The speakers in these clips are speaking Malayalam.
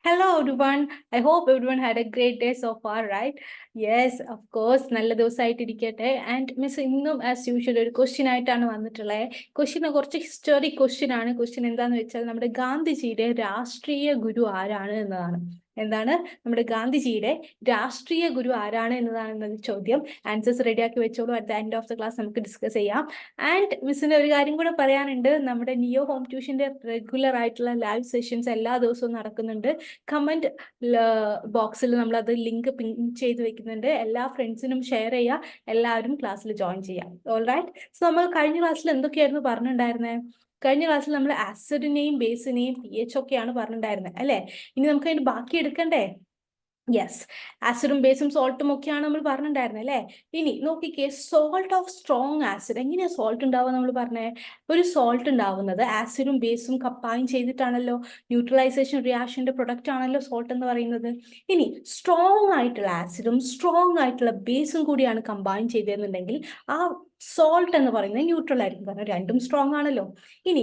Hello everyone. I hope everyone had a great day so far, right? Yes, of course. നല്ല ദിവസമായിട്ടിരിക്കട്ടെ. ആൻഡ് മിസ് ഇന്നും ആസ് യൂഷ്വൽ ഒരു ക്വസ്റ്റ്യൻ ആയിട്ടാണ് വന്നിട്ടുള്ളത്. ക്വസ്റ്റ്യൻ കുറച്ച് ഹിസ്റ്റോറിക് ക്വസ്റ്റ്യൻ ആണ്. ക്വസ്റ്റ്യൻ എന്താന്ന് വെച്ചാൽ നമ്മുടെ ഗാന്ധിജിയുടെ രാഷ്ട്രീയ ഗുരു ആരാണ് എന്നതാണ്. എന്താണ് നമ്മുടെ ഗാന്ധിജിയുടെ രാഷ്ട്രീയ ഗുരു ആരാണ് എന്നതാണ് ചോദ്യം. ആൻസേഴ്സ് റെഡിയാക്കി വെച്ചോളൂ. At the end of the class നമുക്ക് ഡിസ്കസ് ചെയ്യാം. ആൻഡ് മിസ്സിന് ഒരു കാര്യം കൂടെ പറയാനുണ്ട്. നമ്മുടെ നിയോ ഹോം ട്യൂഷന്റെ റെഗുലർ ആയിട്ടുള്ള ലൈവ് സെഷൻസ് എല്ലാ ദിവസവും നടക്കുന്നുണ്ട്. കമന്റ് ബോക്സിൽ നമ്മൾ അത് ലിങ്ക് പിൻ ചെയ്ത് വെക്കുന്നുണ്ട്. എല്ലാ ഫ്രണ്ട്സിനും ഷെയർ ചെയ്യുക. എല്ലാവരും ക്ലാസ്സിൽ ജോയിൻ ചെയ്യാം. ഓൾറൈറ്റ്. സോ നമ്മൾ കഴിഞ്ഞ ക്ലാസ്സിൽ എന്തൊക്കെയായിരുന്നു പറഞ്ഞിട്ടുണ്ടായിരുന്നത്? കഴിഞ്ഞ ക്ലാസ്സിൽ നമ്മൾ ആസിഡിനെയും ബേസിനെയും pH ഒക്കെയാണ് പറഞ്ഞിട്ടുണ്ടായിരുന്നത് അല്ലേ? ഇനി നമുക്ക് അതിന് ബാക്കി എടുക്കണ്ടേ? യെസ്, ആസിഡും ബേസും സോൾട്ടും ഒക്കെയാണ് നമ്മൾ പറഞ്ഞിട്ടുണ്ടായിരുന്നത് അല്ലേ? ഇനി നോക്കിക്കേ, സോൾട്ട് ഓഫ് സ്ട്രോങ് ആസിഡ്. എങ്ങനെയാ സോൾട്ട് ഉണ്ടാവുക നമ്മൾ പറഞ്ഞേ? ഒരു സോൾട്ട് ഉണ്ടാവുന്നത് ആസിഡും ബേസും കമ്പൈൻ ചെയ്തിട്ടാണല്ലോ. ന്യൂട്രലൈസേഷൻ റിയാക്ഷന്റെ പ്രൊഡക്റ്റ് ആണല്ലോ സോൾട്ട് എന്ന് പറയുന്നത്. ഇനി സ്ട്രോങ് ആയിട്ടുള്ള ആസിഡും സ്ട്രോങ് ആയിട്ടുള്ള ബേസും കൂടിയാണ് കമ്പൈൻ ചെയ്തിരുന്നുണ്ടെങ്കിൽ ആ സോൾട്ട് എന്ന് പറയുന്നത് ന്യൂട്രൽ ആയിരിക്കും, കാരണം രണ്ടും സ്ട്രോങ് ആണല്ലോ. ഇനി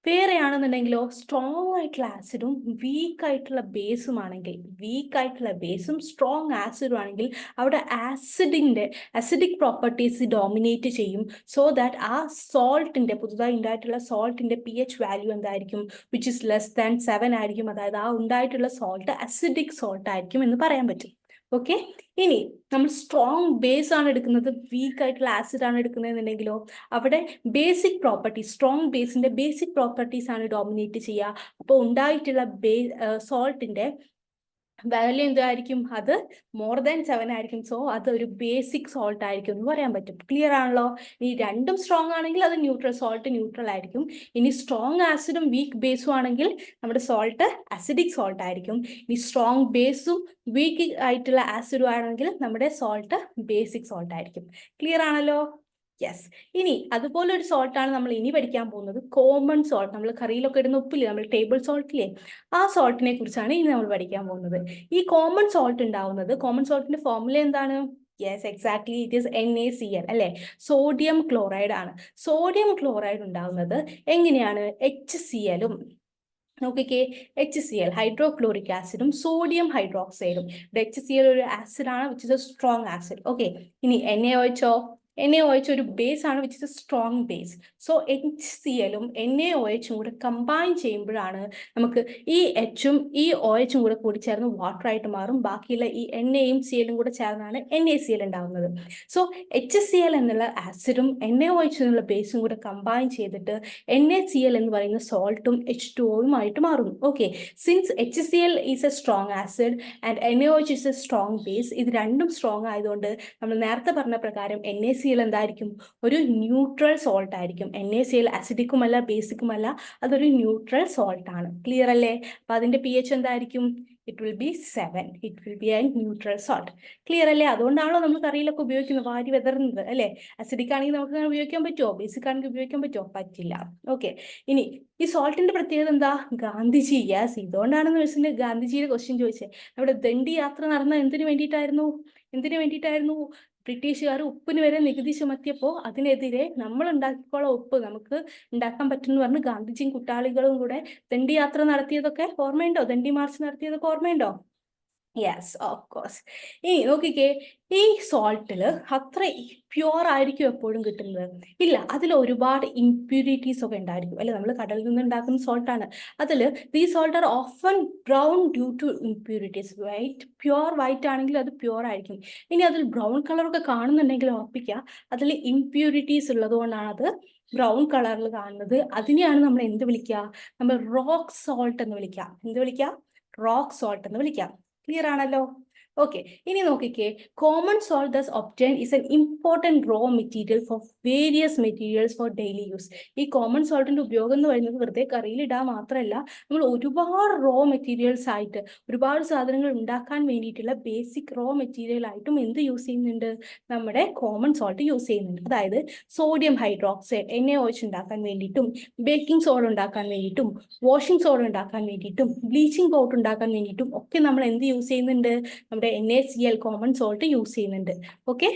വേറെയാണെന്നുണ്ടെങ്കിലോ, സ്ട്രോങ് ആയിട്ടുള്ള ആസിഡും വീക്ക് ആയിട്ടുള്ള ബേസും ആണെങ്കിൽ, വീക്ക് ആയിട്ടുള്ള ബേസും സ്ട്രോങ് ആസിഡും ആണെങ്കിൽ അവിടെ ആസിഡിക് പ്രോപ്പർട്ടീസ് ഡോമിനേറ്റ് ചെയ്യും. സോ ദാറ്റ് ആ സോൾട്ടിന്റെ, പുതുതായി ഉണ്ടായിട്ടുള്ള സോൾട്ടിന്റെ pH വാല്യൂ എന്തായിരിക്കും? വിച്ച് ഇസ് ലെസ് ദാൻ 7 ആയിരിക്കും. അതായത് ആ ഉണ്ടായിട്ടുള്ള സോൾട്ട് അസിഡിക് സോൾട്ട് ആയിരിക്കും എന്ന് പറയാൻ പറ്റും. ഓക്കെ. ഇനി നമ്മൾ സ്ട്രോങ് ബേസ് ആണ് എടുക്കുന്നത്, വീക്ക് ആയിട്ടുള്ള ആസിഡ് ആണ് എടുക്കുന്നതെന്നുണ്ടെങ്കിലോ അവിടെ ബേസിക് പ്രോപ്പർട്ടീസ്, സ്ട്രോങ് ബേസിന്റെ ബേസിക് പ്രോപ്പർട്ടീസ് ആണ് ഡോമിനേറ്റ് ചെയ്യുക. അപ്പോൾ ഉണ്ടായിട്ടുള്ള സോൾട്ടിന്റെ വാല്യൂ എന്തായിരിക്കും? അത് മോർ ദാൻ 7 ആയിരിക്കും. സോ അത് ഒരു ബേസിക് സോൾട്ട് ആയിരിക്കും എന്ന് പറയാൻ പറ്റും. ക്ലിയർ ആണല്ലോ? ഇനി രണ്ടും സ്ട്രോങ് ആണെങ്കിൽ അത് സോൾട്ട് ന്യൂട്രൽ ആയിരിക്കും. ഇനി സ്ട്രോങ് ആസിഡും വീക്ക് ബേസും ആണെങ്കിൽ നമ്മുടെ സോൾട്ട് അസിഡിക് സോൾട്ട് ആയിരിക്കും. ഇനി സ്ട്രോങ് ബേസും വീക്ക് ആയിട്ടുള്ള ആസിഡും ആണെങ്കിൽ നമ്മുടെ സോൾട്ട് ബേസിക് സോൾട്ട് ആയിരിക്കും. ക്ലിയർ ആണല്ലോ? യെസ്. ഇനി അതുപോലെ ഒരു സോൾട്ടാണ് നമ്മൾ ഇനി പഠിക്കാൻ പോകുന്നത്, കോമൺ സോൾട്ട്. നമ്മൾ കറിയിലൊക്കെ ഇടുന്ന ഉപ്പില്ലേ, നമ്മൾ ടേബിൾ സോൾട്ടില്ലേ, ആ സോൾട്ടിനെ കുറിച്ചാണ് ഇനി നമ്മൾ പഠിക്കാൻ പോകുന്നത്. ഈ കോമൺ സോൾട്ട് ഉണ്ടാവുന്നത്, കോമൺ സോൾട്ടിന്റെ ഫോർമുല എന്താണ്? Yes, exactly, it is NaCl അല്ലെ, സോഡിയം ക്ലോറൈഡ് ആണ്. സോഡിയം ക്ലോറൈഡ് ഉണ്ടാവുന്നത് എങ്ങനെയാണ്? HCl-ഉം, നോക്കിക്കേ, HCl ഹൈഡ്രോക്ലോറിക് ആസിഡും സോഡിയം ഹൈഡ്രോക്സൈഡും. HCl ഒരു ആസിഡ് ആണ്, which is a strong acid. Okay. ഇനി NaOH ഒരു ബേസ് ആണ്, which is a strong base. So HCl-ഉം NaOH-ഉം കൂടെ കമ്പൈൻ ചെയ്യുമ്പോഴാണ് നമുക്ക് ഈ H-ഉം ഈ OH-ഉം കൂടി ചേർന്ന് വാട്ടർ ആയിട്ട് മാറും. ബാക്കിയുള്ള ഈ Na-യും Cl-ഉം കൂടെ ചേർന്നാണ് NaCl ഉണ്ടാവുന്നത്. സോ HCl എന്നുള്ള ആസിഡും NaOH എന്നുള്ള ബേസും കൂടെ കമ്പൈൻ ചെയ്തിട്ട് NaCl എന്ന് പറയുന്ന സോൾട്ടും H2O-യും ആയിട്ട് മാറുന്നു. Okay. Since HCl is A strong acid and NaOH is A strong base, ഇത് രണ്ടും സ്ട്രോങ് ആയതുകൊണ്ട് നമ്മൾ നേരത്തെ പറഞ്ഞ പ്രകാരം NaCl എന്തായിരിക്കും? ഒരു ന്യൂട്രൽ സോൾട്ട് ആയിരിക്കും. NaCl അസിഡിക്കുമല്ല ബേസിക്കുമല്ല, അതൊരു ന്യൂട്രൽ സോൾട്ട് ആണ്. ക്ലിയർ അല്ലേ? അപ്പൊ അതിന്റെ pH എന്തായിരിക്കും? It will be 7. It will be A neutral salt. Clear അല്ലേ? അതുകൊണ്ടാണല്ലോ നമ്മൾ കറിയിലൊക്കെ ഉപയോഗിക്കുന്നത്, വാരി വെതറുന്നത് അല്ലേ? അസിഡിക് ആണെങ്കിൽ നമുക്ക് ഉപയോഗിക്കാൻ പറ്റുമോ? ബേസിക് ആണെങ്കിൽ ഉപയോഗിക്കാൻ പറ്റുമോ? പറ്റില്ല. ഓക്കെ. ഇനി ഈ സോൾട്ടിന്റെ പ്രത്യേകത എന്താ? ഗാന്ധിജി, യെസ്, ഇതുകൊണ്ടാണെന്ന് വെച്ചിട്ട് ഗാന്ധിജിയുടെ ക്വസ്റ്റ്യൻ ചോദിച്ചത്. നമ്മുടെ ദണ്ഡി യാത്ര നടന്ന എന്തിനു വേണ്ടിയിട്ടായിരുന്നു? ബ്രിട്ടീഷുകാർ ഉപ്പിന് വരെ നികുതി ചുമത്തിയപ്പോൾ അതിനെതിരെ നമ്മൾ ഉണ്ടാക്കിക്കോളാം ഉപ്പ്, നമുക്ക് ഉണ്ടാക്കാൻ പറ്റുമെന്ന് പറഞ്ഞ് ഗാന്ധിജിയും കുട്ടാളികളും കൂടെ ദണ്ഡി യാത്ര നടത്തിയതൊക്കെ ഓർമ്മയുണ്ടോ? ദണ്ഡി മാർച്ച് നടത്തിയതൊക്കെ ഓർമ്മയുണ്ടോ? Yes, of course. ഇനി നോക്കിക്കേ, ഈ സോൾട്ടില് അത്ര പ്യുവർ ആയിരിക്കും എപ്പോഴും കിട്ടുന്നത്? ഇല്ല, അതിൽ ഒരുപാട് ഇംപ്യൂരിറ്റീസ് ഒക്കെ ഉണ്ടായിരിക്കും അല്ലെ. നമ്മൾ കടലിൽ നിന്ന് ഉണ്ടാക്കുന്ന സോൾട്ടാണ്. അതിൽ the salt are often brown due to impurities. Pure white ആണെങ്കിൽ അത് പ്യുവർ ആയിരിക്കും. ഇനി അതിൽ ബ്രൗൺ കളറൊക്കെ കാണുന്നുണ്ടെങ്കിൽ ഉറപ്പിക്കുക അതിൽ ഇംപ്യൂരിറ്റീസ് ഉള്ളത് കൊണ്ടാണ് അത് ബ്രൗൺ കളറിൽ കാണുന്നത്. അതിനെയാണ് നമ്മൾ എന്ത് വിളിക്കുക? നമ്മൾ റോക്ക് സോൾട്ട് എന്ന് വിളിക്കുക. എന്ത് വിളിക്കുക? റോക്ക് സോൾട്ട് എന്ന് വിളിക്കാം. ക്ലിയർ ആണല്ലോ? ഓക്കെ. ഇനി നോക്കിക്കേ, common salt thus obtained is an important raw material for various materials for daily use. ഈ കോമൺ സോൾട്ടിന്റെ ഉപയോഗം എന്ന് പറയുന്നത് വെറുതെ കറിയിൽ ഇടാൻ മാത്രമല്ല, നമ്മൾ ഒരുപാട് റോ മെറ്റീരിയൽസ് ആയിട്ട്, ഒരുപാട് സാധനങ്ങൾ ഉണ്ടാക്കാൻ വേണ്ടിയിട്ടുള്ള ബേസിക് റോ മെറ്റീരിയൽ ആയിട്ടും എന്ത് യൂസ് ചെയ്യുന്നുണ്ട്? നമ്മുടെ കോമൺ സോൾട്ട് യൂസ് ചെയ്യുന്നുണ്ട്. അതായത് സോഡിയം ഹൈഡ്രോക്സൈഡ് NaOH ഉണ്ടാക്കാൻ വേണ്ടിയിട്ടും, ബേക്കിംഗ് സോഡ ഉണ്ടാക്കാൻ വേണ്ടിയിട്ടും, വാഷിംഗ് സോഡ ഉണ്ടാക്കാൻ വേണ്ടിയിട്ടും, ബ്ലീച്ചിങ് പൗഡർ ഉണ്ടാക്കാൻ വേണ്ടിയിട്ടും ഒക്കെ നമ്മൾ എന്ത് യൂസ് ചെയ്യുന്നുണ്ട്? നമ്മുടെ NaCl കോമൺ സോൾട്ട് യൂസ് ചെയ്യുന്നുണ്ട്. ഓക്കെ.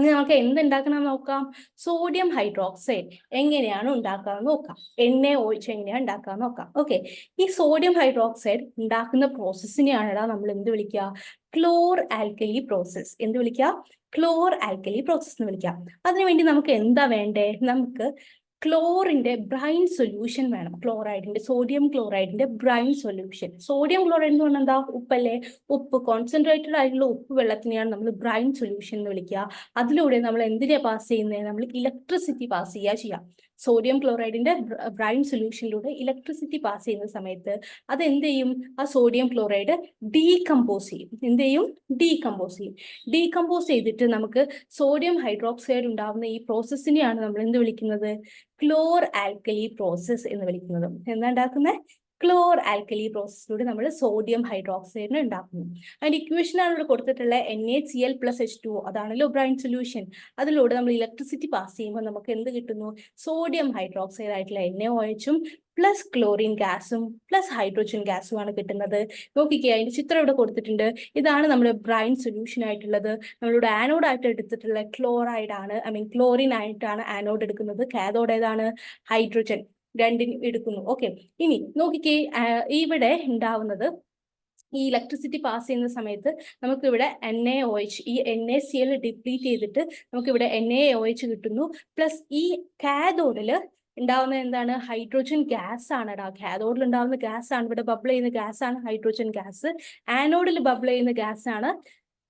ഇനി നമുക്ക് എന്തുണ്ടാക്കണം നോക്കാം. സോഡിയം ഹൈഡ്രോക്സൈഡ് എങ്ങനെയാണ് ഉണ്ടാക്കാന്ന് നോക്കാം. എണ്ണ ഒഴിച്ച് എങ്ങനെയാണ് ഉണ്ടാക്കാന്ന് നോക്കാം. ഓക്കെ, ഈ സോഡിയം ഹൈഡ്രോക്സൈഡ് ഉണ്ടാക്കുന്ന പ്രോസസ്സിനെയാണ് നമ്മൾ എന്ത് വിളിക്കുക? ക്ലോർ ആൽക്കലി പ്രോസസ്. എന്ത് വിളിക്കുക? ക്ലോർ ആൽക്കലി പ്രോസസ് എന്ന് വിളിക്കാം. അതിനുവേണ്ടി നമുക്ക് എന്താ വേണ്ടേ? നമുക്ക് ക്ലോറിന്റെ ബ്രൈൻ സൊല്യൂഷൻ വേണം. ക്ലോറൈഡിന്റെ, സോഡിയം ക്ലോറൈഡിന്റെ ബ്രൈൻ സൊല്യൂഷൻ. സോഡിയം ക്ലോറൈഡ് എന്ന് പറഞ്ഞാൽ എന്താ? ഉപ്പല്ലേ? ഉപ്പ്, കോൺസെൻട്രേറ്റഡ് ആയിട്ടുള്ള ഉപ്പ് വെള്ളത്തിനെയാണ് നമ്മൾ ബ്രൈൻ സൊല്യൂഷൻ എന്ന് വിളിക്കുക. അതിലൂടെ നമ്മൾ എന്തിനാ പാസ് ചെയ്യുന്നത്? നമ്മൾ ഇലക്ട്രിസിറ്റി പാസ് ചെയ്യാം. സോഡിയം ക്ലോറൈഡിന്റെ ബ്രൈൻ സൊല്യൂഷനിലൂടെ ഇലക്ട്രിസിറ്റി പാസ് ചെയ്യുന്ന സമയത്ത് അത് എന്ത് ചെയ്യും? ആ സോഡിയം ക്ലോറൈഡ് ഡീകമ്പോസ് ചെയ്യും. എന്ത് ചെയ്യും? ഡീകമ്പോസ് ചെയ്യും. ഡീകമ്പോസ് ചെയ്തിട്ട് നമുക്ക് സോഡിയം ഹൈഡ്രോക്സൈഡ് ഉണ്ടാവുന്ന ഈ പ്രോസസ്സിനെയാണ് നമ്മൾ എന്ത് വിളിക്കുന്നത്? ക്ലോർ ആൽക്കലി പ്രോസസ് എന്ന് വിളിക്കുന്നത്. എന്താ ഉണ്ടാക്കുന്നത്? ക്ലോർ ആൽക്കലി പ്രോസസ്സിലൂടെ നമ്മൾ സോഡിയം ഹൈഡ്രോക്സൈഡിനെ ഉണ്ടാക്കുന്നു. അതിന്റെ ഇക്വേഷനാണ് ഇവിടെ കൊടുത്തിട്ടുള്ള NaCl+H2O. അതാണല്ലോ ബ്രൈൻ സൊല്യൂഷൻ. അതിലൂടെ നമ്മൾ ഇലക്ട്രിസിറ്റി പാസ് ചെയ്യുമ്പോൾ നമുക്ക് എന്ത് കിട്ടുന്നു? സോഡിയം ഹൈഡ്രോക്സൈഡ് ആയിട്ടുള്ള NaOH പ്ലസ് ക്ലോറിൻ ഗ്യാസും പ്ലസ് ഹൈഡ്രോജൻ ഗ്യാസും ആണ് കിട്ടുന്നത്. നോക്കിക്കേ, അതിന്റെ ചിത്രം ഇവിടെ കൊടുത്തിട്ടുണ്ട്. ഇതാണ് നമ്മുടെ ബ്രൈൻ സൊല്യൂഷൻ ആയിട്ടുള്ളത്. നമ്മളിവിടെ ആനോഡ് ആയിട്ട് എടുത്തിട്ടുള്ള ക്ലോറൈഡ് ആണ്, ക്ലോറിൻ ആയിട്ടാണ് ആനോഡ് എടുക്കുന്നത്. കാഥോഡ് ഏതാണ്? ഹൈഡ്രോജൻ. രണ്ടിനും എടുക്കുന്നു. ഓക്കെ, ഇനി നോക്കിക്കേ, ഇവിടെ ഉണ്ടാവുന്നത് ഈ ഇലക്ട്രിസിറ്റി പാസ് ചെയ്യുന്ന സമയത്ത് നമുക്കിവിടെ NaOH, ഈ NaCl ഡിപ്ലീറ്റ് ചെയ്തിട്ട് നമുക്കിവിടെ NaOH കിട്ടുന്നു. പ്ലസ് ഈ കാഥോഡിൽ ഉണ്ടാവുന്ന എന്താണ്? ഹൈഡ്രോജൻ ഗ്യാസ് ആണ്. കാഥോഡിൽ ഉണ്ടാവുന്ന ഗ്യാസ് ആണ്, ഇവിടെ ബബിൾ ചെയ്യുന്ന ഗ്യാസ് ആണ് ഹൈഡ്രോജൻ ഗ്യാസ്. ആനോഡിൽ ബബിൾ ചെയ്യുന്ന ഗ്യാസ് ആണ്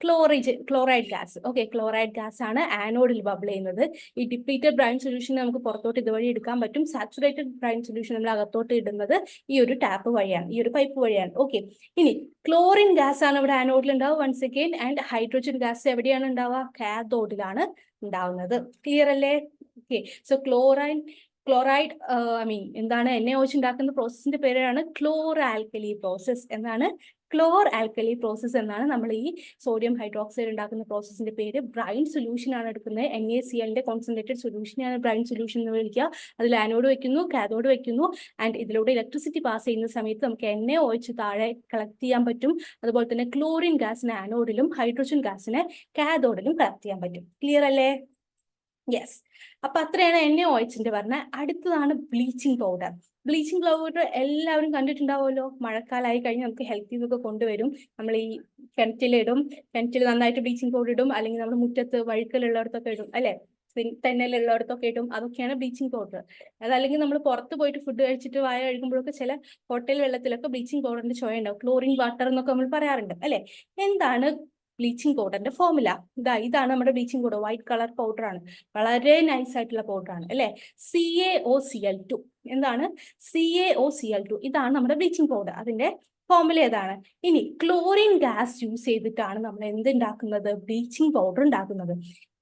chloride gas. Okay, chloride gas ആണ് ആനോഡിൽ ബബിൾ ചെയ്യുന്നത്. ഈ ഡിപ്ലീറ്റഡ് ബ്രൈൻ സൊല്യൂഷൻ നമുക്ക് പുറത്തോട്ട് ഇതുവഴി എടുക്കാൻ പറ്റും. സാച്ചുറേറ്റഡ് ബ്രൈൻ സൊല്യൂഷൻ നമ്മൾ അകത്തോട്ട് ഇടുന്നത് ഈ ഒരു ടാപ്പ് വഴിയാണ്, ഈ ഒരു പൈപ്പ് വഴിയാണ്. ഓക്കെ, ഇനി ക്ലോറിൻ ഗ്യാസ് ആണ് ഇവിടെ ആനോഡിൽ ഉണ്ടാവുക once again. And hydrogen gas എവിടെയാണ് ഉണ്ടാവുക? കാഥോഡിലാണ് ഉണ്ടാവുന്നത്. ക്ലിയർ അല്ലേ? ഓക്കെ, സോ ക്ലോറൈഡ് എന്താണ്? NaOH ഉണ്ടാക്കുന്ന പ്രോസസ്സിന്റെ പേരാണ് ക്ലോർ ആൽക്കലി പ്രോസസ്. എന്നാണ്? ക്ലോർ ആൽക്കലി പ്രോസസ് എന്നാണ് നമ്മൾ ഈ സോഡിയം ഹൈഡ്രോക്സൈഡ് ഉണ്ടാക്കുന്ന പ്രോസസ്സിന്റെ പേര്. ബ്രൈൻ സൊല്യൂഷൻ ആണ് എടുക്കുന്നത്. NaClന്റെ കോൺസെൻട്രേറ്റഡ് സൊല്യൂഷനാണ് ബ്രൈൻ സൊല്യൂഷൻ എന്ന് വിളിക്കുക. അതിൽ ആനോഡ് വെക്കുന്നു, കാഥോഡ് വെക്കുന്നു. ആൻഡ് ഇതിലൂടെ ഇലക്ട്രിസിറ്റി പാസ് ചെയ്യുന്ന സമയത്ത് നമുക്ക് NaOH താഴെ കളക്ട് ചെയ്യാൻ പറ്റും. അതുപോലെ തന്നെ ക്ലോറിൻ ഗ്യാസിനെ ആനോഡിലും ഹൈഡ്രോജൻ ഗ്യാസിനെ കാഥോഡിലും കളക്ട് ചെയ്യാൻ പറ്റും. ക്ലിയർ അല്ലേ? യെസ്. അപ്പൊ അത്രയാണ് NaOHന്റെ പറഞ്ഞത്. അടുത്തതാണ് ബ്ലീച്ചിങ് പൗഡർ. ബ്ലീച്ചിങ് പൗഡർ എല്ലാവരും കണ്ടിട്ടുണ്ടാവുമല്ലോ. മഴക്കാലമായി കഴിഞ്ഞാൽ നമുക്ക് ഹെൽത്തിൽ നിന്നൊക്കെ കൊണ്ടുവരും. നമ്മൾ ഈ കിണറ്റിലിടും. കിണറ്റിൽ നന്നായിട്ട് ബ്ലീച്ചിങ് പൗഡർ ഇടും. അല്ലെങ്കിൽ നമ്മൾ മുറ്റത്ത് വഴുക്കലുള്ളിടത്തൊക്കെ ഇടും അല്ലെ? തെന്നലുള്ളിടത്തൊക്കെ ഇടും. അതൊക്കെയാണ് ബ്ലീച്ചിങ് പൗഡർ. അതല്ലെങ്കിൽ നമ്മൾ പുറത്ത് പോയിട്ട് ഫുഡ് കഴിച്ചിട്ട് വായ കഴുകുമ്പോഴൊക്കെ ചില ഹോട്ടൽ വെള്ളത്തിലൊക്കെ ബ്ലീച്ചിങ് പൗഡറിന്റെ ചുവ ഉണ്ടാവും. ക്ലോറിൻ വാട്ടർ എന്നൊക്കെ നമ്മൾ പറയാറുണ്ട് അല്ലെ? എന്താണ് ബ്ലീച്ചിങ് പൗഡറിന്റെ ഫോർമുല? ഇതാണ് നമ്മുടെ bleaching powder. White colour powder ആണ്. വളരെ നൈസ് ആയിട്ടുള്ള പൗഡർ ആണ് അല്ലെ? CaOCl2. എന്താണ്? CaOCl2. ഇതാണ് നമ്മുടെ ബ്ലീച്ചിങ് പൗഡർ. അതിന്റെ ഫോർമുല ഏതാണ്? ഇനി ക്ലോറിൻ ഗ്യാസ് യൂസ് ചെയ്തിട്ടാണ് നമ്മൾ എന്തുണ്ടാക്കുന്നത്? ബ്ലീച്ചിങ് പൗഡർ ഉണ്ടാക്കുന്നത്.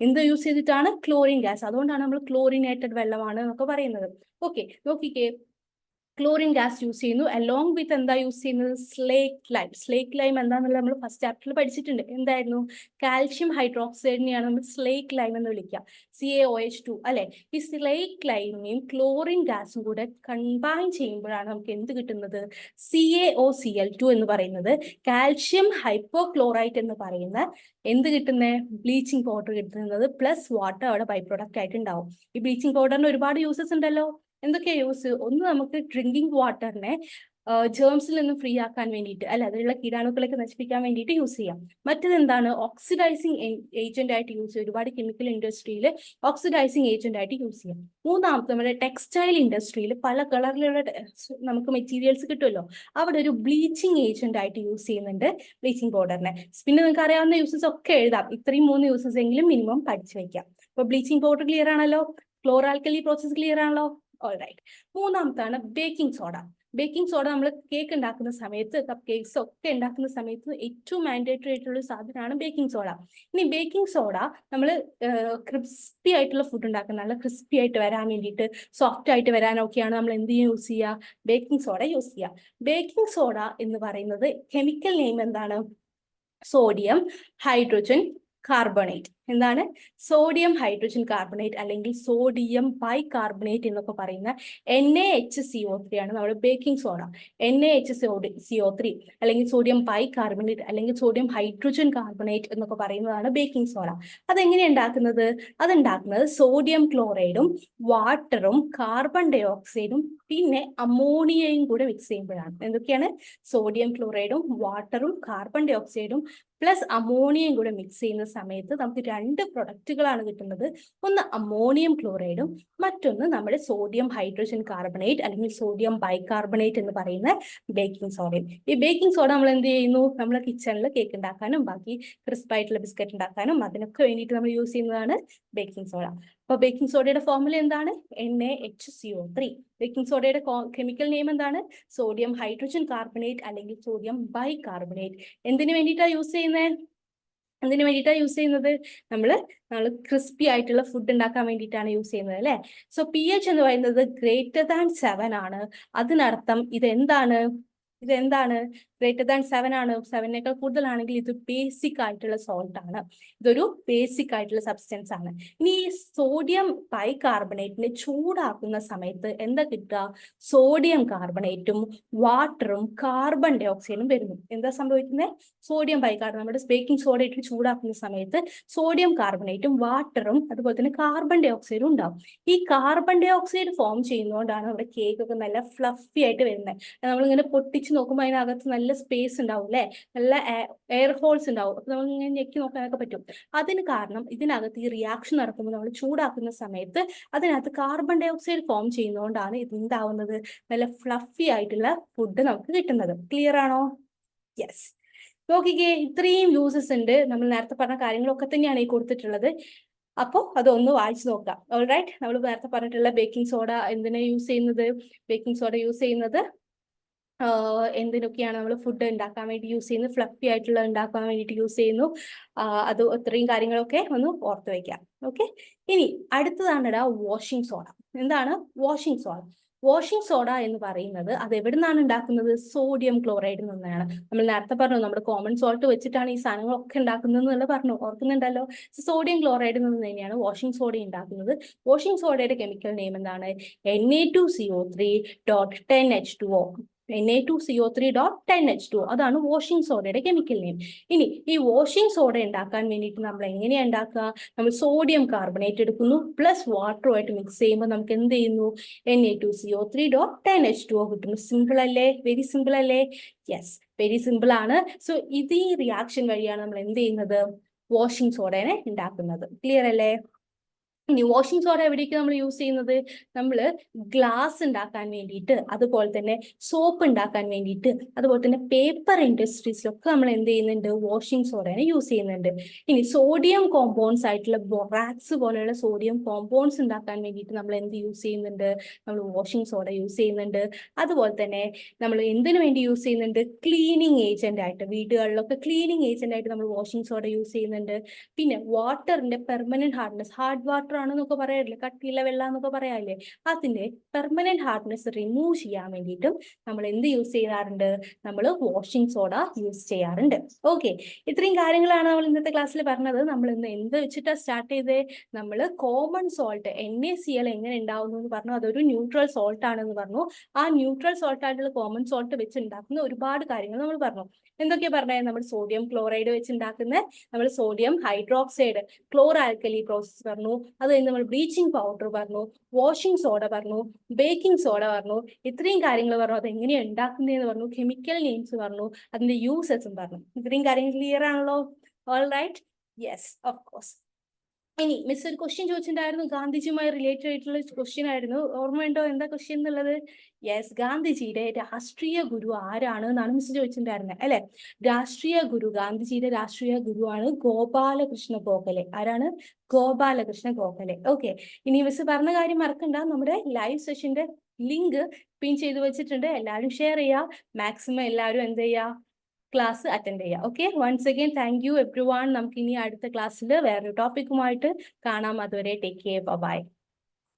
എന്ത് യൂസ് ചെയ്തിട്ടാണ്? Chlorine gas. അതുകൊണ്ടാണ് നമ്മൾ ക്ലോറിനേറ്റഡ് വെള്ളമാണ് എന്നൊക്കെ പറയുന്നത്. ഓക്കെ, നോക്കിക്കേ, ക്ലോറിൻ ഗ്യാസ് യൂസ് ചെയ്യുന്നു. അലോങ് വിത്ത് എന്താ യൂസ് ചെയ്യുന്നത്? സ്ലേക്ക് ലൈം. സ്ലേക്ക് ലൈം എന്താണെന്നുള്ളത് നമ്മൾ ഫസ്റ്റ് ചാപ്റ്ററിൽ പഠിച്ചിട്ടുണ്ട്. എന്തായിരുന്നു? കാൽഷ്യം ഹൈഡ്രോക്സൈഡിനെയാണ് നമ്മൾ സ്ലേക്ക് ലൈം എന്ന് വിളിക്കുക. CaOH2 അല്ലെ? ഈ സ്ലേക്ക് ലൈമിനെയും ക്ലോറിൻ ഗ്യാസും കൂടെ കമ്പൈൻ ചെയ്യുമ്പോഴാണ് നമുക്ക് എന്ത് കിട്ടുന്നത്? CaOCl2 എന്ന് പറയുന്നത്. കാൽഷ്യം ഹൈപ്പോക്ലോറൈറ്റ് എന്ന് പറയുന്ന എന്ത് കിട്ടുന്നത്? ബ്ലീച്ചിങ് പൗഡർ കിട്ടുന്നത്. പ്ലസ് വാട്ടർ അവിടെ ബൈ പ്രൊഡക്റ്റ് ആയിട്ട് ഉണ്ടാവും. ഈ ബ്ലീച്ചിങ് പൗഡറിന് ഒരുപാട് യൂസസ് ഉണ്ടല്ലോ. എന്തൊക്കെയാ യൂസ്? ഒന്ന്, നമുക്ക് ഡ്രിങ്കിങ് വാട്ടറിനെ ജേംസിൽ നിന്നും ഫ്രീ ആക്കാൻ വേണ്ടിയിട്ട് അല്ലെ, അതിലുള്ള കീടാണുക്കളൊക്കെ നശിപ്പിക്കാൻ വേണ്ടിയിട്ട് യൂസ് ചെയ്യാം. മറ്റത് എന്താണ്? ഓക്സിഡൈസിങ് ഏജന്റ് ആയിട്ട് യൂസ് ചെയ്യും. ഒരുപാട് കെമിക്കൽ ഇൻഡസ്ട്രിയിൽ ഓക്സിഡൈസിങ് ഏജന്റ് ആയിട്ട് യൂസ് ചെയ്യാം. മൂന്നാമത്തെ, നമ്മുടെ ടെക്സ്റ്റൈൽ ഇൻഡസ്ട്രിയിൽ പല കളറിലുള്ള നമുക്ക് മെറ്റീരിയൽസ് കിട്ടുമല്ലോ. അവിടെ ഒരു ബ്ലീച്ചിങ് ഏജന്റ് ആയിട്ട് യൂസ് ചെയ്യുന്നുണ്ട് ബ്ലീച്ചിങ് പൗഡറിനെ. പിന്നെ നിങ്ങൾക്ക് അറിയാവുന്ന യൂസസ് ഒക്കെ എഴുതാം. ഇത്രയും 3 യൂസസ് എങ്കിലും മിനിമം പഠിച്ചു വെക്കാം. അപ്പൊ ബ്ലീച്ചിങ് പൗഡർ ക്ലിയർ ആണല്ലോ? ക്ലോർ ആൽക്കലി പ്രോസസ് ക്ലിയർ ആണല്ലോ? ഓൾറൈറ്റ്. മൂന്നാമത്താണ് ബേക്കിംഗ് സോഡ. ബേക്കിംഗ് സോഡ നമ്മൾ കേക്ക് ഉണ്ടാക്കുന്ന സമയത്ത്, കപ്പ് കേക്ക്സ് ഒക്കെ ഉണ്ടാക്കുന്ന സമയത്ത് ഏറ്റവും മാൻഡേറ്ററി ആയിട്ടുള്ള സാധനമാണ് ബേക്കിംഗ് സോഡ. ഇനി ബേക്കിംഗ് സോഡ നമ്മൾ ക്രിസ്പി ആയിട്ടുള്ള ഫുഡ് ഉണ്ടാക്കുന്ന, നല്ല ക്രിസ്പി ആയിട്ട് വരാൻ വേണ്ടിയിട്ട്, സോഫ്റ്റ് ആയിട്ട് വരാനൊക്കെയാണ് നമ്മൾ എന്ത് യൂസ് ചെയ്യുക? ബേക്കിംഗ് സോഡ യൂസ് ചെയ്യുക. ബേക്കിംഗ് സോഡ എന്ന് പറയുന്നത് കെമിക്കൽ നെയിം എന്താണ്? Sodium hydrogen carbonate. എന്താണ്? സോഡിയം ഹൈഡ്രജൻ കാർബണേറ്റ് അല്ലെങ്കിൽ സോഡിയം ബൈകാർബണേറ്റ് എന്നൊക്കെ പറയുന്ന NaHCO3 ആണ് നമ്മുടെ ബേക്കിംഗ് സോഡ. NaHCO3 അല്ലെങ്കിൽ സോഡിയം ബൈകാർബണേറ്റ് അല്ലെങ്കിൽ സോഡിയം ഹൈഡ്രജൻ കാർബണേറ്റ് എന്നൊക്കെ പറയുന്നതാണ് ബേക്കിംഗ് സോഡ. അതെങ്ങനെയാണ് ഉണ്ടാക്കുന്നത്? അതുണ്ടാക്കുന്നത് സോഡിയം ക്ലോറൈഡും വാട്ടറും കാർബൺ ഡൈ ഓക്സൈഡും പിന്നെ അമോണിയയും കൂടെ മിക്സ് ചെയ്യുമ്പോഴാണ്. എന്തൊക്കെയാണ്? സോഡിയം ക്ലോറൈഡും വാട്ടറും കാർബൺ ഡൈ ഓക്സൈഡും പ്ലസ് അമോണിയയും കൂടെ മിക്സ് ചെയ്യുന്ന സമയത്ത് നമുക്ക് രണ്ട് പ്രൊഡക്റ്റുകളാണ് കിട്ടുന്നത്. ഒന്ന് അമോണിയം ക്ലോറൈഡും മറ്റൊന്ന് നമ്മുടെ സോഡിയം ഹൈഡ്രജൻ കാർബണേറ്റ് അല്ലെങ്കിൽ സോഡിയം ബൈകാർബണേറ്റ് എന്ന് പറയുന്ന ബേക്കിംഗ് സോഡയും. ഈ ബേക്കിംഗ് സോഡ നമ്മൾ എന്ത് ചെയ്യുന്നു? നമ്മുടെ കിച്ചണിൽ കേക്ക് ഉണ്ടാക്കാനും ബാക്കി ക്രിസ്പായിട്ടുള്ള ബിസ്ക്കറ്റ് ഉണ്ടാക്കാനും അതിനൊക്കെ വേണ്ടിയിട്ട് നമ്മൾ യൂസ് ചെയ്യുന്നതാണ് ബേക്കിംഗ് സോഡ. അപ്പൊ ബേക്കിംഗ് സോഡയുടെ ഫോർമുല എന്താണ്? NaHCO3. ബേക്കിംഗ് സോഡയുടെ കെമിക്കൽ നെയിം എന്താണ്? സോഡിയം ഹൈഡ്രജൻ കാർബണേറ്റ് അല്ലെങ്കിൽ സോഡിയം ബൈകാർബണേറ്റ്. എന്തിനു വേണ്ടിയിട്ടാണ് യൂസ് ചെയ്യുന്നത്? നമ്മൾ ക്രിസ്പി ആയിട്ടുള്ള ഫുഡ് ഉണ്ടാക്കാൻ വേണ്ടിയിട്ടാണ് യൂസ് ചെയ്യുന്നത് അല്ലെ. സോ pH എന്ന് പറയുന്നത് >7 ആണ്. അതിനർത്ഥം ഇതെന്താണ്? ഗ്രേറ്റർ ദാൻ 7 ആണ്. 7നേക്കാൾ കൂടുതലാണെങ്കിൽ ഇത് ബേസിക് ആയിട്ടുള്ള സോൾട്ട് ആണ്. ഇതൊരു ബേസിക് ആയിട്ടുള്ള സബ്സ്റ്റൻസ് ആണ്. ഇനി ഈ സോഡിയം ബൈകാർബണേറ്റിനെ ചൂടാക്കുന്ന സമയത്ത് എന്താ കിട്ടുക? സോഡിയം കാർബണേറ്റും വാട്ടറും കാർബൺ ഡൈ ഓക്സൈഡും വരുന്നു. എന്താ സംഭവിക്കുന്നത്? സോഡിയം ബൈകാർബണേറ്റ് നമ്മുടെ ബേക്കിംഗ് സോഡ ഇട്ട് ചൂടാക്കുന്ന സമയത്ത് സോഡിയം കാർബണേറ്റും വാട്ടറും അതുപോലെ തന്നെ കാർബൺ ഡൈ ഓക്സൈഡും ഉണ്ടാവും. ഈ കാർബൺ ഡൈ ഓക്സൈഡ് ഫോം ചെയ്യുന്നതുകൊണ്ടാണ് നമ്മുടെ കേക്ക് ഒക്കെ നല്ല ഫ്ലഫി ആയിട്ട് വരുന്നത്. നമ്മളിങ്ങനെ പൊട്ടിച്ച് നോക്കുമ്പോൾ അതിനകത്ത് നല്ല സ്പേസ് ഉണ്ടാവും അല്ലെ, നല്ല എയർ ഹോൾസ് ഉണ്ടാവും. അപ്പൊ നമ്മൾ ഇങ്ങനെ ഞെക്കി നോക്കാനൊക്കെ പറ്റും. അതിന് കാരണം ഇതിനകത്ത് ഈ റിയാക്ഷൻ നടക്കുമ്പോൾ നമ്മൾ ചൂടാക്കുന്ന സമയത്ത് അതിനകത്ത് കാർബൺ ഡൈ ഓക്സൈഡ് ഫോം ചെയ്യുന്നതുകൊണ്ടാണ് ഇത് ഉണ്ടാവുന്നത്. നല്ല ഫ്ലഫി ആയിട്ടുള്ള ഫുഡ് നമുക്ക് കിട്ടുന്നത്. ക്ലിയർ ആണോ? യെസ്. നോക്കിക്കേ, ഇത്രയും യൂസസ് ഉണ്ട്. നമ്മൾ നേരത്തെ പറഞ്ഞ കാര്യങ്ങളൊക്കെ തന്നെയാണ് ഈ കൊടുത്തിട്ടുള്ളത്. അപ്പോൾ അതൊന്ന് വായിച്ചു നോക്കാം. ഓൾറൈറ്റ്, നമ്മൾ നേരത്തെ പറഞ്ഞിട്ടുള്ള ബേക്കിംഗ് സോഡ എന്തിനാ യൂസ് ചെയ്യുന്നത്? ബേക്കിംഗ് സോഡ യൂസ് ചെയ്യുന്നത് എന്തിനൊക്കെയാണ് നമ്മൾ ഫുഡ് ഉണ്ടാക്കാൻ വേണ്ടി യൂസ് ചെയ്യുന്നത്? ഫ്ലഫി ആയിട്ടുള്ള ഉണ്ടാക്കാൻ വേണ്ടിയിട്ട് യൂസ് ചെയ്യുന്നു. അത് ഇത്രയും കാര്യങ്ങളൊക്കെ ഒന്ന് ഓർത്ത് വയ്ക്കാം. ഓക്കെ, ഇനി അടുത്തതാണ് വാഷിംഗ് സോഡ. എന്താണ് വാഷിംഗ് സോഡ? വാഷിംഗ് സോഡ എന്ന് പറയുന്നത് അത് എവിടെ നിന്നാണ് ഉണ്ടാക്കുന്നത്? സോഡിയം ക്ലോറൈഡിൽ നിന്നാണ്. നമ്മൾ നേരത്തെ പറഞ്ഞു നമ്മുടെ കോമൺ സോൾട്ട് വെച്ചിട്ടാണ് ഈ സാധനങ്ങളൊക്കെ ഉണ്ടാക്കുന്നത് എന്നുള്ളത് പറഞ്ഞു, ഓർക്കുന്നുണ്ടല്ലോ. സോഡിയം ക്ലോറൈഡിൽ നിന്ന് തന്നെയാണ് വാഷിംഗ് സോഡ ഉണ്ടാക്കുന്നത്. വാഷിംഗ് സോഡയുടെ കെമിക്കൽ നെയിം എന്താണ്? Na2CO3.10H2O. Na2CO3.10H2O. അതാണ് വാഷിംഗ് സോഡയുടെ കെമിക്കൽ നെയിം. ഇനി ഈ വാഷിംഗ് സോഡ ഉണ്ടാക്കാൻ വേണ്ടിയിട്ട് നമ്മൾ എങ്ങനെയാണ് ഉണ്ടാക്കുക? നമ്മൾ സോഡിയം കാർബണേറ്റ് എടുക്കുന്നു പ്ലസ് വാട്ടറുമായിട്ട് മിക്സ് ചെയ്യുമ്പോൾ നമുക്ക് എന്ത് ചെയ്യുന്നു? Na2CO3.10H2O കിട്ടുന്നു. സിമ്പിൾ അല്ലേ? വെരി സിമ്പിൾ അല്ലേ? യെസ്, വെരി സിമ്പിൾ ആണ്. സോ ഇത് ഈ റിയാക്ഷൻ വഴിയാണ് നമ്മൾ എന്ത് ചെയ്യുന്നത്? വാഷിംഗ് സോഡയെ ഉണ്ടാക്കുന്നത്. ക്ലിയർ അല്ലേ? ഇനി വാഷിംഗ് സോഡ എവിടേക്ക് നമ്മൾ യൂസ് ചെയ്യുന്നത്? നമ്മൾ ഗ്ലാസ് ഉണ്ടാക്കാൻ വേണ്ടിയിട്ട്, അതുപോലെ തന്നെ സോപ്പ് ഉണ്ടാക്കാൻ വേണ്ടിയിട്ട്, അതുപോലെ തന്നെ പേപ്പർ ഇൻഡസ്ട്രീസിലൊക്കെ നമ്മൾ എന്ത് ചെയ്യുന്നുണ്ട്? വാഷിംഗ് സോഡയെ യൂസ് ചെയ്യുന്നുണ്ട്. ഇനി സോഡിയം കോമ്പൗണ്ട്സ് ആയിട്ടുള്ള ബൊറാക്സ് പോലെയുള്ള സോഡിയം കോമ്പൗണ്ട്സ് ഉണ്ടാക്കാൻ വേണ്ടിയിട്ട് നമ്മൾ എന്ത് യൂസ് ചെയ്യുന്നുണ്ട്? നമ്മൾ വാഷിംഗ് സോഡ യൂസ് ചെയ്യുന്നുണ്ട്. അതുപോലെ തന്നെ നമ്മൾ എന്തിനു വേണ്ടി യൂസ് ചെയ്യുന്നുണ്ട്? ക്ലീനിങ് ഏജന്റ് ആയിട്ട്, വീടുകളിലൊക്കെ ക്ലീനിങ് ഏജന്റ് ആയിട്ട് നമ്മൾ വാഷിംഗ് സോഡ യൂസ് ചെയ്യുന്നുണ്ട്. പിന്നെ വാട്ടറിന്റെ പെർമനന്റ് ഹാർഡ്നെസ്, ഹാർഡ് വാട്ടർ ആണെന്നൊക്കെ പറയാറില്ലേ, കട്ടിയുള്ള വെള്ളം എന്നൊക്കെ പറയാറില്ലേ, അതിന്റെ പെർമനന്റ് ഹാർഡ്നെസ് റിമൂവ് ചെയ്യാൻ വേണ്ടിയിട്ടും നമ്മൾ എന്ത് യൂസ് ചെയ്യാറുണ്ട്? നമ്മൾ വാഷിംഗ് സോഡ യൂസ് ചെയ്യാറുണ്ട്. ഓക്കെ, ഇത്രയും കാര്യങ്ങളാണ് നമ്മൾ ഇന്നത്തെ ക്ലാസ്സിൽ പറഞ്ഞത്. നമ്മൾ ഇന്ന് എന്ത് വെച്ചിട്ടാണ് സ്റ്റാർട്ട് ചെയ്തത്? നമ്മൾ കോമൺ സോൾട്ട് NaCl എങ്ങനെ ഉണ്ടാവുന്നു എന്ന് പറഞ്ഞു. അതൊരു ന്യൂട്രൽ സോൾട്ട് ആണെന്ന് പറഞ്ഞു. ആ ന്യൂട്രൽ സോൾട്ട് ആയിട്ടുള്ള കോമൺ സോൾട്ട് വെച്ച് ഉണ്ടാക്കുന്ന ഒരുപാട് കാര്യങ്ങൾ നമ്മൾ പറഞ്ഞു. എന്തൊക്കെയാ പറഞ്ഞത്? നമ്മൾ സോഡിയം ക്ലോറൈഡ് വെച്ച് ഉണ്ടാക്കുന്ന നമ്മൾ സോഡിയം ഹൈഡ്രോക്സൈഡ് ക്ലോർ ആൽക്കലി പ്രോസസ് പറഞ്ഞു. അത് നമ്മൾ ബ്ലീച്ചിങ് പൗഡർ പറഞ്ഞു, വാഷിംഗ് സോഡ പറഞ്ഞു, ബേക്കിംഗ് സോഡ പറഞ്ഞു. ഇത്രയും കാര്യങ്ങൾ പറഞ്ഞു. അത് എങ്ങനെയാണ് ഉണ്ടാക്കുന്നതെന്ന് പറഞ്ഞു, കെമിക്കൽ നെയിംസ് പറഞ്ഞു, അതിന്റെ യൂസസും പറഞ്ഞു. ഇത്രയും കാര്യങ്ങൾ ക്ലിയർ ആണല്ലോ? All right, yes, of course. ഇനി മിസ് ഒരു ക്വസ്റ്റ്യൻ ചോദിച്ചിട്ടുണ്ടായിരുന്നു, ഗാന്ധിജിയുമായി റിലേറ്റഡ് ആയിട്ടുള്ള ക്വസ്റ്റ്യൻ ആയിരുന്നു. ഓർമ്മയുണ്ടോ എന്താ ക്വസ്റ്റ്യൻ എന്നുള്ളത്? യെസ്, ഗാന്ധിജിയുടെ രാഷ്ട്രീയ ഗുരു ആരാണ് എന്നാണ് മിസ് ചോദിച്ചിട്ടുണ്ടായിരുന്നത് അല്ലെ. ഗാന്ധിജിയുടെ രാഷ്ട്രീയ ഗുരുവാണ് ഗോപാലകൃഷ്ണ ഗോഖലെ. ആരാണ്? ഗോപാലകൃഷ്ണ ഗോഖലെ. ഓക്കെ, ഇനി മിസ് പറഞ്ഞ കാര്യം മറക്കണ്ട, നമ്മുടെ ലൈവ് സെഷന്റെ ലിങ്ക് പിൻ ചെയ്ത് വെച്ചിട്ടുണ്ട്. എല്ലാവരും ഷെയർ ചെയ്യുക. മാക്സിമം എല്ലാവരും എന്ത് ചെയ്യുക? ക്ലാസ് അറ്റൻഡ് ചെയ്യുക. Okay, once again thank you everyone. നമുക്ക് ഇനി അടുത്ത ക്ലാസ്സിൽ വേറൊരു ടോപ്പിക്കുമായിട്ട് കാണാം. അതുവരെ ടേക്ക് കെയർ, ബൈ.